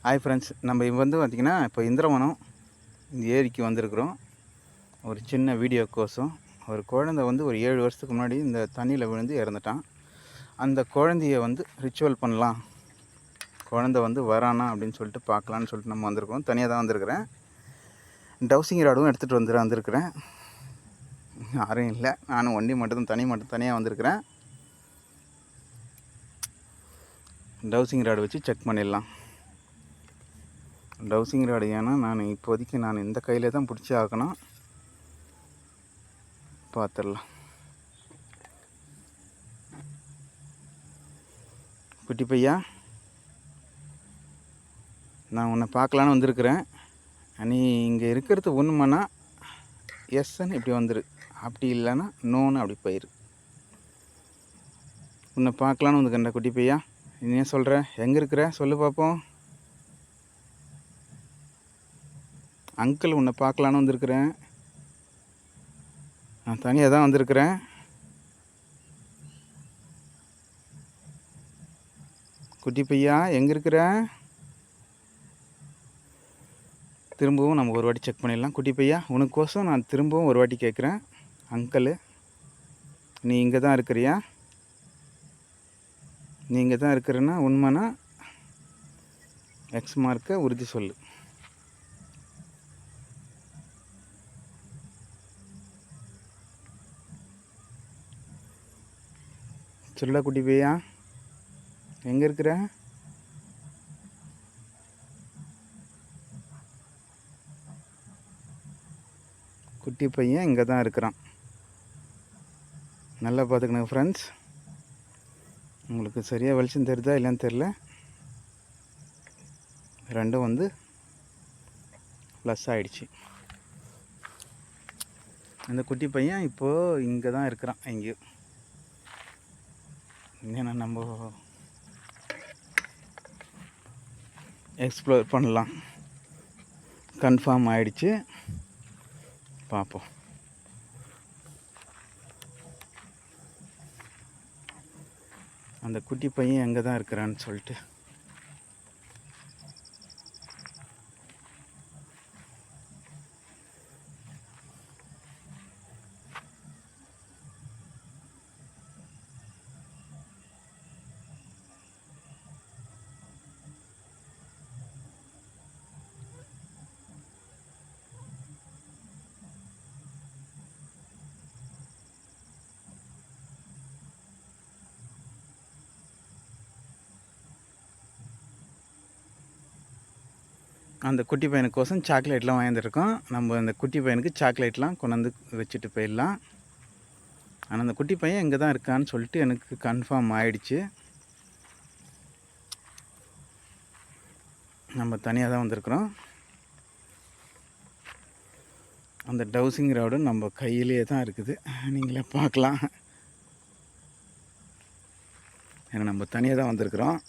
Hi friends, நம்ம வந்து பார்த்திங்கன்னா இப்போ இந்திரவனம் இந்த ஏரிக்கு வந்திருக்கிறோம். ஒரு சின்ன வீடியோ கோசம். ஒரு குழந்தை வந்து ஒரு 7 வருஷத்துக்கு முன்னாடி இந்த தண்ணியில் விழுந்து இறந்துட்டான். அந்த குழந்தைய வந்து ரிச்சுவல் பண்ணலாம், குழந்தை வந்து வரானா அப்படின்னு சொல்லிட்டு பார்க்கலான்னு சொல்லிட்டு நம்ம வந்திருக்கோம். தனியாக தான் வந்திருக்கிறேன். டவுசிங் ராடும் எடுத்துகிட்டு வந்திருக்கிறேன். யாரும் இல்லை, நானும் ஒண்டி மட்டும் தனியாக வந்திருக்கிறேன். டவுசிங் ராடு வச்சு செக் பண்ணிடலாம். டவுசிங் ராடு ஏன்னா நான் இப்போதைக்கு இந்த கையில் தான் பிடிச்சி ஆக்கணும். பார்த்துடலாம். குட்டி பையா, நான் உன்னை பார்க்கலான்னு வந்திருக்கிறேன். நீ இங்கே இருக்கிறது உண்மைன்னா எஸ்ன்னு இப்படி வந்துரு, அப்படி இல்லைன்னா நோன்னு அப்படி போயிரு. உன்னை பார்க்கலான்னு வந்துக்கண்டா குட்டி பையா. நீ ஏன் சொல்கிற? எங்கே இருக்கிற சொல்லு பார்ப்போம். அங்கிள் உன்னை பார்க்கலான்னு வந்திருக்கிறேன். நான் தனியாக தான் வந்திருக்கிறேன். குட்டி பையா எங்கே இருக்கிற? திரும்பவும் நம்ம ஒரு வாட்டி செக் பண்ணிடலாம். குட்டி பையா, உனக்கோசம் நான் திரும்பவும் ஒரு வாட்டி கேட்குறேன். அங்கிள், நீ இங்கே தான் இருக்கிறியா? நீ இங்கே தான் இருக்கிறன்னா உண்மைனா எக்ஸ் மார்க்கை உறுதி சொல்லு. சொல்ல குட்டி பையா, எங்கே இருக்கிற? குட்டி பையன் இங்கே தான் இருக்கிறான். நல்லா பார்த்துக்கணுங்க ஃப்ரெண்ட்ஸ். உங்களுக்கு சரியாக வெளிச்சம் தெரியுதா இல்லைன்னு தெரில. ரெண்டும் வந்து ப்ளஸ் ஆகிடுச்சு. அந்த குட்டி பையன் இப்போது இங்கே தான் இருக்கிறான். எங்கேயும் ஏன்னா நம்ம எக்ஸ்ப்ளோர் பண்ணலாம். கன்ஃபார்ம் ஆகிடுச்சு. பார்ப்போம். அந்த குட்டி பையன் எங்கே தான் இருக்கிறான்னு சொல்லிட்டு. அந்த குட்டி பையனுக்கோசம் சாக்லேட்லாம் வாங்கியிருக்கோம். நம்ம அந்த குட்டி பையனுக்கு சாக்லேட்லாம் கொண்டு வந்து வச்சுட்டு போயிடலாம். ஆனால் அந்த குட்டி பையன் இங்கே தான் இருக்கான்னு சொல்லிட்டு எனக்கு கன்ஃபார்ம் ஆகிடுச்சு. நம்ம தனியாக தான் வந்திருக்கிறோம். அந்த டவுசிங் ராடு நம்ம கையிலே தான் இருக்குது, நீங்களே பார்க்கலாம். ஏன்னா நம்ம தனியாக தான் வந்திருக்கிறோம்.